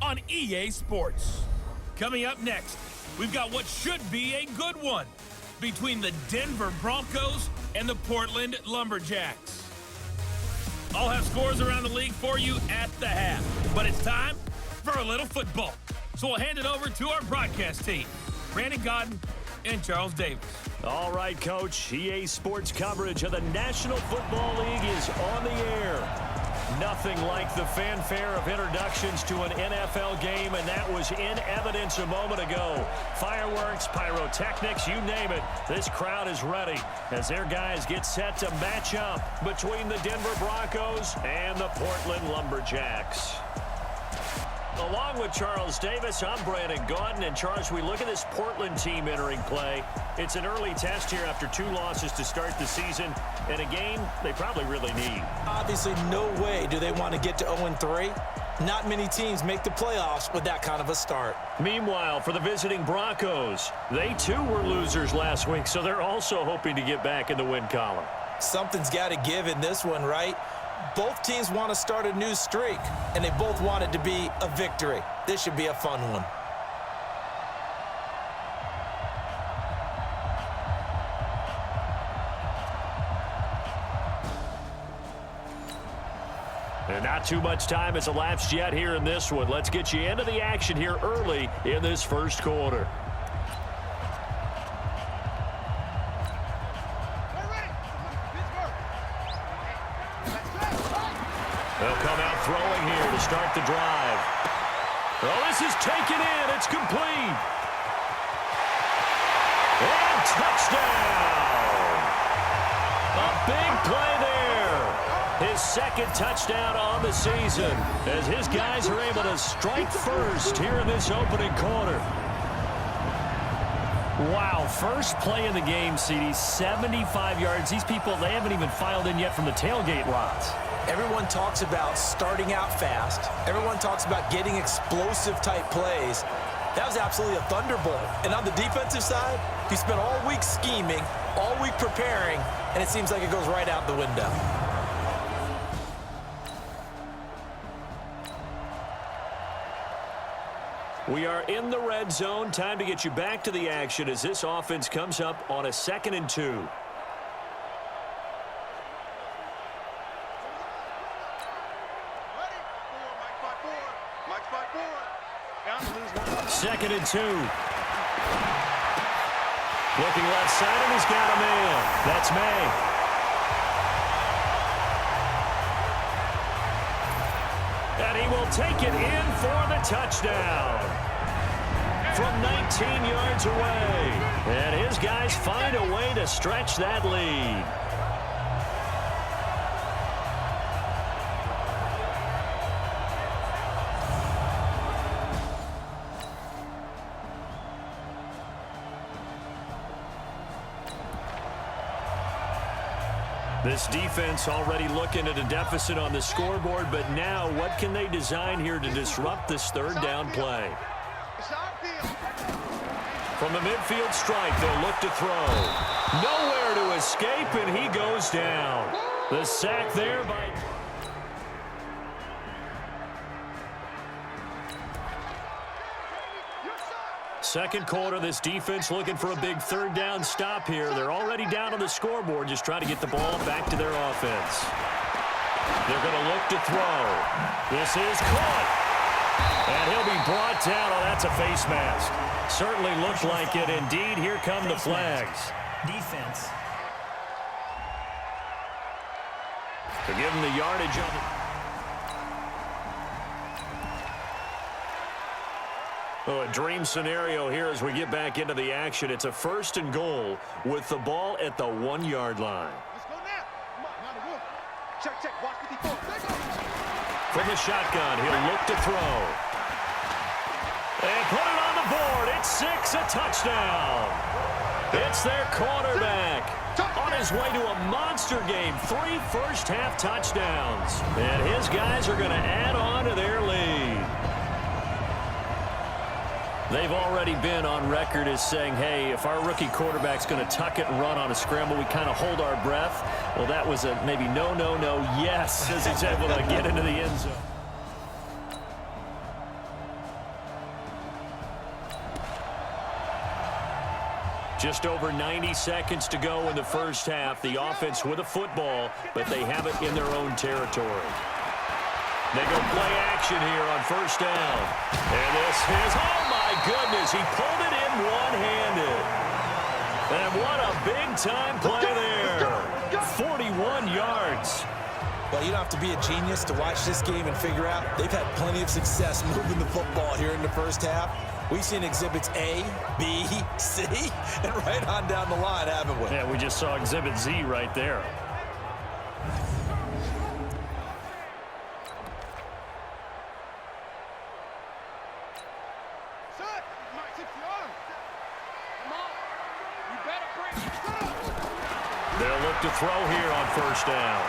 on EA Sports. Coming up next, we've got what should be a good one between the Denver Broncos and the Portland Lumberjacks. I'll have scores around the league for you at the half, but it's time for a little football. So we'll hand it over to our broadcast team, Brandon Godden and Charles Davis. All right, Coach. EA Sports coverage of the National Football League is on the air. Nothing like the fanfare of introductions to an NFL game, and that was in evidence a moment ago. Fireworks, pyrotechnics, you name it. This crowd is ready as their guys get set to match up between the Denver Broncos and the Portland Lumberjacks. Along with Charles Davis, I'm Brandon Godden. And Charles, we look at this Portland team entering play. It's an early test here after 2 losses to start the season, and a game they probably really need. Obviously, no way do they want to get to 0-3. Not many teams make the playoffs with that kind of a start. Meanwhile, for the visiting Broncos, they too were losers last week, so they're also hoping to get back in the win column. Something's got to give in this one, right? Both teams want to start a new streak, and they both want it to be a victory. This should be a fun one. And not too much time has elapsed yet here in this one. Let's get you into the action here early in this first quarter. They'll come out throwing here to start the drive. Oh, this is taken in. It's complete. And touchdown. A big play there. His second touchdown on the season as his guys are able to strike first here in this opening quarter. Wow, first play in the game, CD, 75 yards. These people, they haven't even filed in yet from the tailgate lots. Everyone talks about starting out fast. Everyone talks about getting explosive-type plays. That was absolutely a thunderbolt. And on the defensive side, he spent all week scheming, all week preparing, and it seems like it goes right out the window. We are in the red zone. Time to get you back to the action as this offense comes up on a 2nd and 2. Second and 2. Looking left side, and he's got a man. That's May. And he will take it in for the touchdown from 19 yards away. And his guys find a way to stretch that lead. This defense already looking at a deficit on the scoreboard, but now what can they design here to disrupt this third down play? From the midfield strike, they'll look to throw. Nowhere to escape, and he goes down. The sack there by... Second quarter, this defense looking for a big third down stop here. They're already down on the scoreboard, just trying to get the ball back to their offense. They're going to look to throw. This is caught. And he'll be brought down. Oh, that's a face mask. Certainly looked like it. Indeed, here come the flags. Defense. To give him the yardage on it. Oh, a dream scenario here as we get back into the action. It's a 1st and goal with the ball at the 1-yard line. Let's go now. Come on, now check, check. Watch 54. From the shotgun, he'll look to throw. And put it on the board. It's 6, a touchdown. It's their quarterback on his way to a monster game. 3 first-half touchdowns. And his guys are going to add on to their lead. They've already been on record as saying, hey, if our rookie quarterback's going to tuck it and run on a scramble, we kind of hold our breath. Well, that was a maybe no, yes, as he's able to get into the end zone. Just over 90 seconds to go in the first half. The offense with a football, but they have it in their own territory. They go play action here on first down. And this is, oh my goodness, he pulled it in one-handed. And what a big-time play there. 41 yards. Well, you don't have to be a genius to watch this game and figure out they've had plenty of success moving the football here in the first half. We've seen exhibits A, B, C, and right on down the line, haven't we? Yeah, we just saw exhibit Z right there. They'll look to throw here on first down.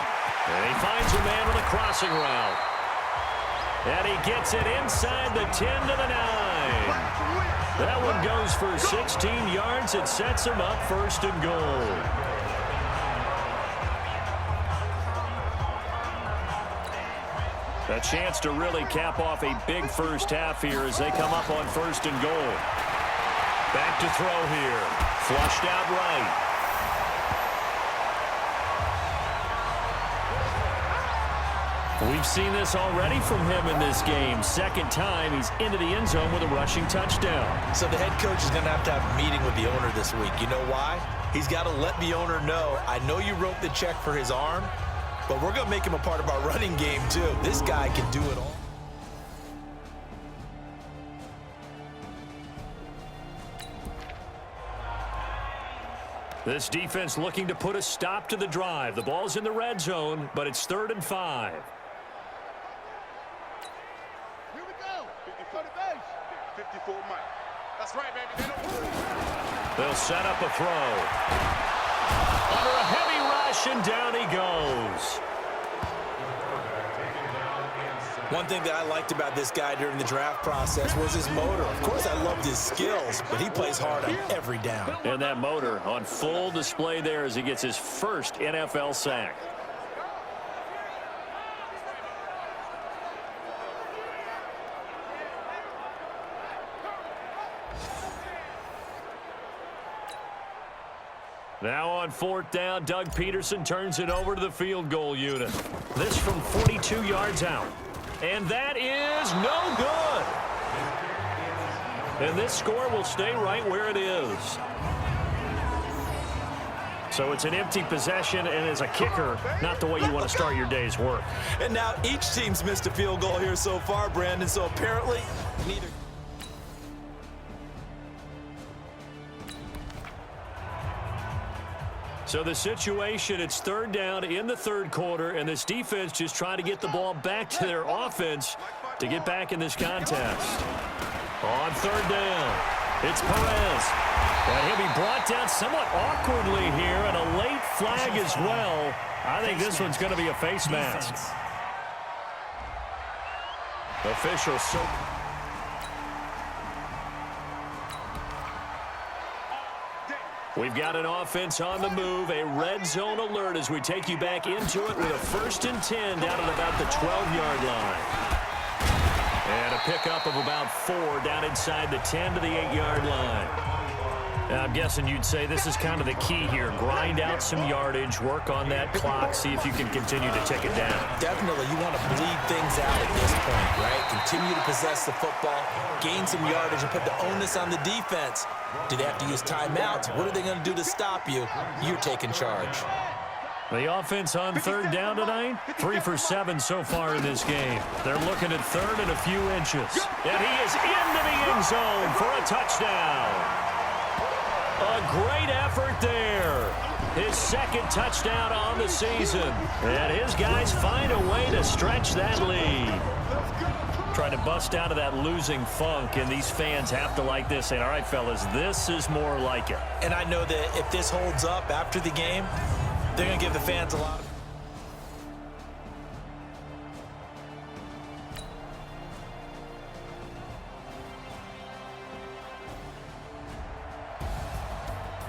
And he finds a man with a crossing route. And he gets it inside the 10 to the 9. That one goes for 16 yards. It sets him up first and goal. A chance to really cap off a big first half here as they come up on first and goal. Back to throw here. Flushed out right. We've seen this already from him in this game. Second time he's into the end zone with a rushing touchdown. So the head coach is going to have a meeting with the owner this week. You know why? He's got to let the owner know, I know you wrote the check for his arm, but we're going to make him a part of our running game too. This guy can do it all. This defense looking to put a stop to the drive. The ball's in the red zone, but it's 3rd and 5. Here we go. 54 to base. 54 Mike. That's right, baby. They'll set up a throw. Under a heavy rush, and down he goes. One thing that I liked about this guy during the draft process was his motor. Of course, I loved his skills, but he plays hard on every down. And that motor on full display there as he gets his first NFL sack. Now on 4th down, Doug Peterson turns it over to the field goal unit. This from 42 yards out. And that is no good. And this score will stay right where it is. So it's an empty possession, and as a kicker, not the way you want to start your day's work. And now each team's missed a field goal here so far, Brandon, so apparently neither. So the situation, it's 3rd down in the 3rd quarter, and this defense just trying to get the ball back to their offense to get back in this contest. On 3rd down, it's Perez. And he'll be brought down somewhat awkwardly here, and a late flag as well. I think this one's going to be a face mask. Officials so... We've got an offense on the move, a red zone alert as we take you back into it with a 1st and 10 down at about the 12-yard line. And a pickup of about 4 down inside the 10 to the 8-yard line. Now, I'm guessing you'd say this is kind of the key here. Grind out some yardage, work on that clock, see if you can continue to tick it down. Definitely, you want to bleed things out at this point, right? Continue to possess the football, gain some yardage, and put the onus on the defense. Do they have to use timeouts? What are they going to do to stop you? You're taking charge. The offense on 3rd down tonight, 3 for 7 so far in this game. They're looking at 3rd and a few inches. And he is into the end zone for a touchdown. A great effort there. His 2nd touchdown on the season. And his guys find a way to stretch that lead. Trying to bust out of that losing funk, and these fans have to like this, saying, all right, fellas, this is more like it. And I know that if this holds up after the game, they're going to give the fans a lot of...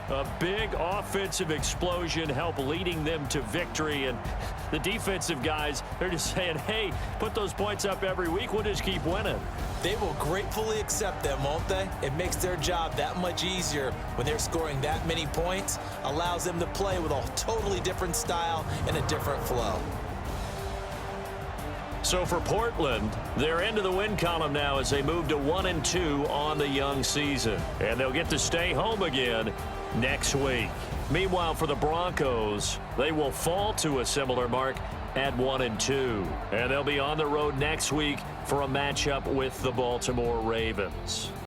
A big offensive explosion helped leading them to victory, and the defensive guys, they're just saying, hey, put those points up every week, we'll just keep winning. They will gratefully accept them, won't they? It makes their job that much easier when they're scoring that many points, allows them to play with a totally different style and a different flow. So for Portland, they're into the win column now as they move to 1-2 on the young season. And they'll get to stay home again next week. Meanwhile, for the Broncos, they will fall to a similar mark at 1-2. And they'll be on the road next week for a matchup with the Baltimore Ravens.